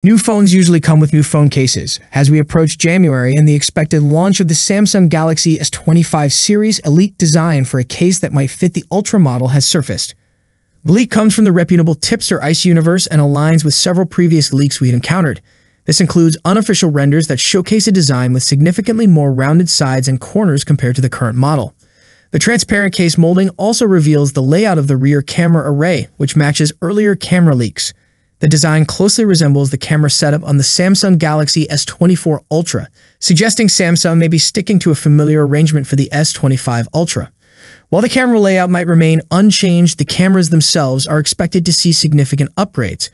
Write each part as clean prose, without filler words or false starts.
New phones usually come with new phone cases. As we approach January and the expected launch of the Samsung Galaxy S25 series, elite design for a case that might fit the Ultra model has surfaced. The leak comes from the reputable tipster Ice Universe and aligns with several previous leaks we'd encountered. This includes unofficial renders that showcase a design with significantly more rounded sides and corners compared to the current model. The transparent case molding also reveals the layout of the rear camera array, which matches earlier camera leaks. The design closely resembles the camera setup on the Samsung Galaxy S24 Ultra, suggesting Samsung may be sticking to a familiar arrangement for the S25 Ultra. While the camera layout might remain unchanged, the cameras themselves are expected to see significant upgrades.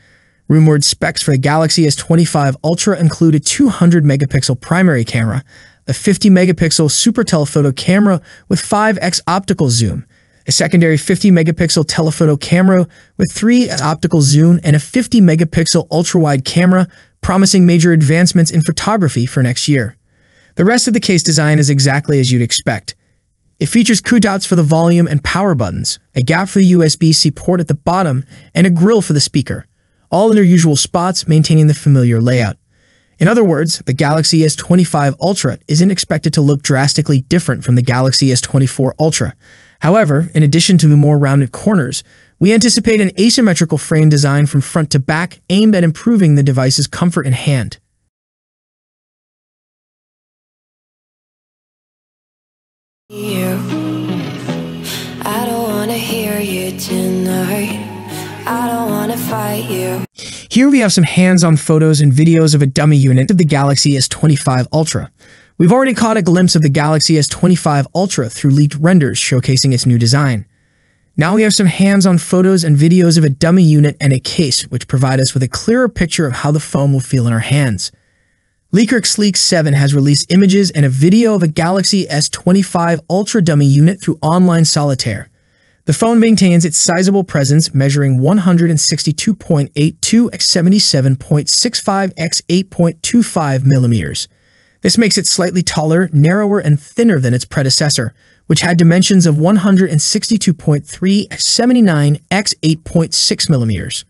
Rumored specs for the Galaxy S25 Ultra include a 200-megapixel primary camera, a 50-megapixel super telephoto camera with 5x optical zoom, a secondary 50-megapixel telephoto camera with 3x optical zoom, and a 50-megapixel ultra-wide camera, promising major advancements in photography for next year. The rest of the case design is exactly as you'd expect. It features cutouts for the volume and power buttons, a gap for the USB-C port at the bottom, and a grill for the speaker, all in their usual spots, maintaining the familiar layout. In other words, the Galaxy S25 Ultra isn't expected to look drastically different from the Galaxy S24 Ultra. However, in addition to the more rounded corners, we anticipate an asymmetrical frame design from front to back aimed at improving the device's comfort in hand. I don't want to hear you tonight. I don't want to fight you. Here we have some hands-on photos and videos of a dummy unit of the Galaxy S25 Ultra. We've already caught a glimpse of the Galaxy S25 Ultra through leaked renders showcasing its new design. Now we have some hands-on photos and videos of a dummy unit and a case, which provide us with a clearer picture of how the phone will feel in our hands. LeakerXLeaks7 has released images and a video of a Galaxy S25 Ultra dummy unit through online solitaire. The phone maintains its sizable presence, measuring 162.82 x 77.65 x 8.25 millimeters. This makes it slightly taller, narrower, and thinner than its predecessor, which had dimensions of 162.3 x 79 x 8.6 millimeters.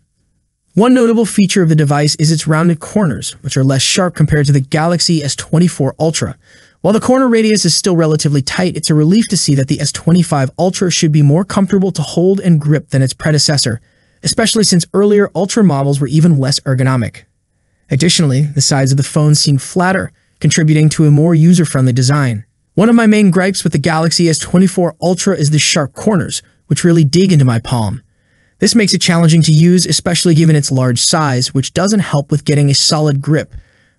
One notable feature of the device is its rounded corners, which are less sharp compared to the Galaxy S24 Ultra. While the corner radius is still relatively tight, it's a relief to see that the S25 Ultra should be more comfortable to hold and grip than its predecessor, especially since earlier Ultra models were even less ergonomic. Additionally, the sides of the phone seem flatter, contributing to a more user-friendly design. One of my main gripes with the Galaxy S24 Ultra is the sharp corners, which really dig into my palm. This makes it challenging to use, especially given its large size, which doesn't help with getting a solid grip.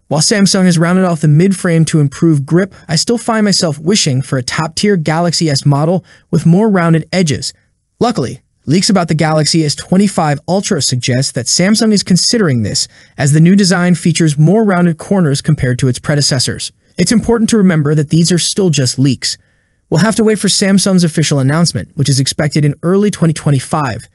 While Samsung has rounded off the mid-frame to improve grip, I still find myself wishing for a top-tier Galaxy S model with more rounded edges. Luckily, leaks about the Galaxy S25 Ultra suggest that Samsung is considering this, as the new design features more rounded corners compared to its predecessors. It's important to remember that these are still just leaks. We'll have to wait for Samsung's official announcement, which is expected in early 2025.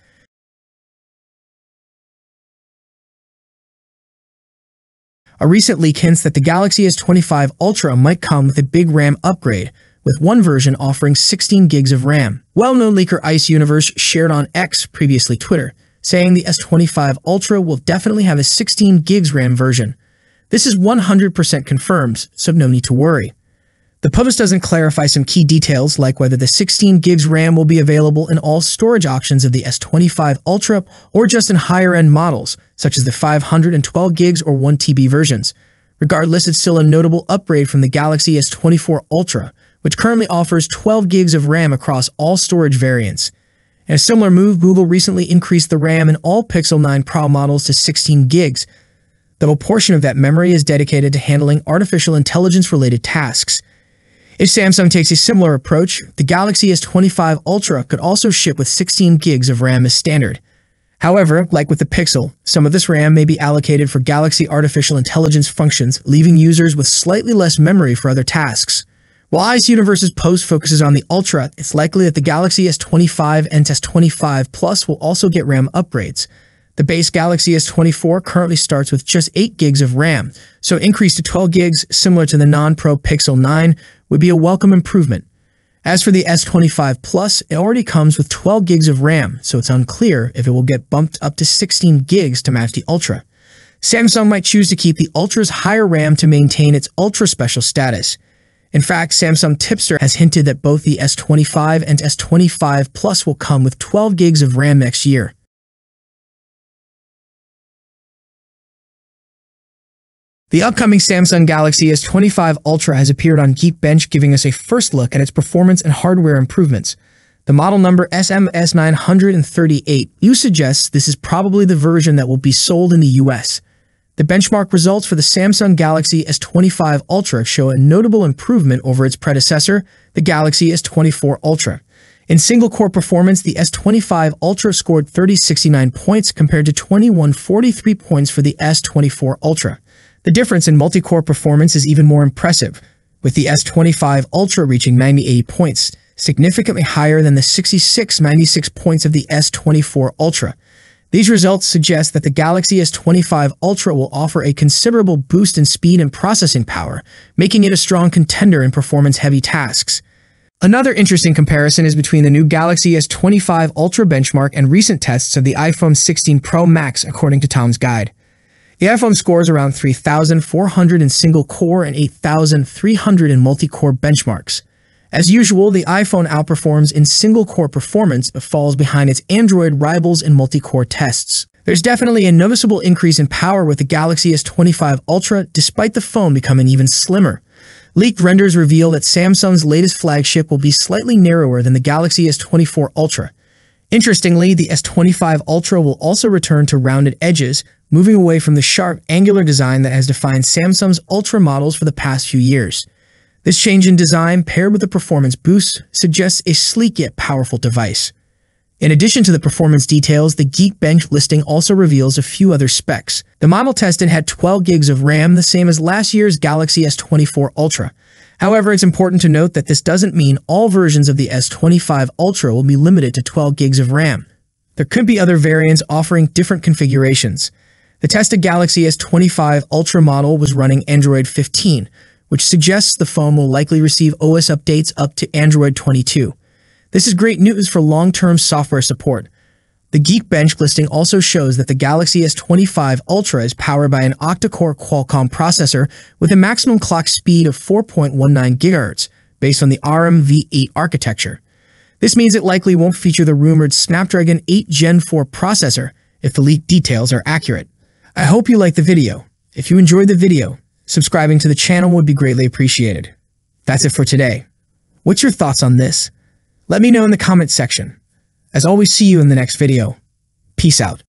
A recent leak hints that the Galaxy S25 Ultra might come with a big RAM upgrade, with one version offering 16 gigs of RAM. Well-known leaker Ice Universe shared on X, previously Twitter, saying the S25 Ultra will definitely have a 16 gigs RAM version. This is 100% confirmed, so no need to worry. The post doesn't clarify some key details, like whether the 16 gigs RAM will be available in all storage options of the S25 Ultra or just in higher-end models, such as the 512 gigs or 1 TB versions. Regardless, it's still a notable upgrade from the Galaxy S24 Ultra, which currently offers 12 gigs of RAM across all storage variants. In a similar move, Google recently increased the RAM in all Pixel 9 Pro models to 16 gigs, though a portion of that memory is dedicated to handling artificial intelligence-related tasks. If Samsung takes a similar approach, the Galaxy S25 Ultra could also ship with 16 gigs of RAM as standard. However, like with the Pixel, some of this RAM may be allocated for Galaxy artificial intelligence functions, leaving users with slightly less memory for other tasks. While Ice Universe's post focuses on the Ultra, it's likely that the Galaxy S25 and S25 Plus will also get RAM upgrades. The base Galaxy S24 currently starts with just 8 gigs of RAM, so an increase to 12 gigs, similar to the non-Pro Pixel 9, would be a welcome improvement. As for the S25 Plus, it already comes with 12 gigs of RAM, so it's unclear if it will get bumped up to 16 gigs to match the Ultra. Samsung might choose to keep the Ultra's higher RAM to maintain its Ultra Special status. In fact, Samsung Tipster has hinted that both the S25 and S25 Plus will come with 12 gigs of RAM next year. The upcoming Samsung Galaxy S25 Ultra has appeared on Geekbench, giving us a first look at its performance and hardware improvements. The model number SMS938U suggests this is probably the version that will be sold in the US. The benchmark results for the Samsung Galaxy S25 Ultra show a notable improvement over its predecessor, the Galaxy S24 Ultra. In single-core performance, the S25 Ultra scored 3069 points compared to 2143 points for the S24 Ultra. The difference in multi-core performance is even more impressive, with the S25 Ultra reaching 9080 points, significantly higher than the 6696 points of the S24 Ultra. These results suggest that the Galaxy S25 Ultra will offer a considerable boost in speed and processing power, making it a strong contender in performance-heavy tasks. Another interesting comparison is between the new Galaxy S25 Ultra benchmark and recent tests of the iPhone 16 Pro Max, according to Tom's Guide. The iPhone scores around 3,400 in single-core and 8,300 in multi-core benchmarks. As usual, the iPhone outperforms in single-core performance but falls behind its Android rivals in multi-core tests. There's definitely a noticeable increase in power with the Galaxy S25 Ultra, despite the phone becoming even slimmer. Leaked renders reveal that Samsung's latest flagship will be slightly narrower than the Galaxy S24 Ultra. Interestingly, the S25 Ultra will also return to rounded edges, moving away from the sharp, angular design that has defined Samsung's Ultra models for the past few years. This change in design, paired with a performance boost, suggests a sleek yet powerful device. In addition to the performance details, the Geekbench listing also reveals a few other specs. The model tested had 12 gigs of RAM, the same as last year's Galaxy S24 Ultra. However, it's important to note that this doesn't mean all versions of the S25 Ultra will be limited to 12 gigs of RAM. There could be other variants offering different configurations. The tested Galaxy S25 Ultra model was running Android 15, which suggests the phone will likely receive OS updates up to Android 22. This is great news for long-term software support. The Geekbench listing also shows that the Galaxy S25 Ultra is powered by an octa-core Qualcomm processor with a maximum clock speed of 4.19 GHz, based on the ARM v8 architecture. This means it likely won't feature the rumored Snapdragon 8 Gen 4 processor if the leaked details are accurate. I hope you liked the video. If you enjoyed the video, subscribing to the channel would be greatly appreciated. That's it for today. What's your thoughts on this? Let me know in the comments section. As always, see you in the next video. Peace out.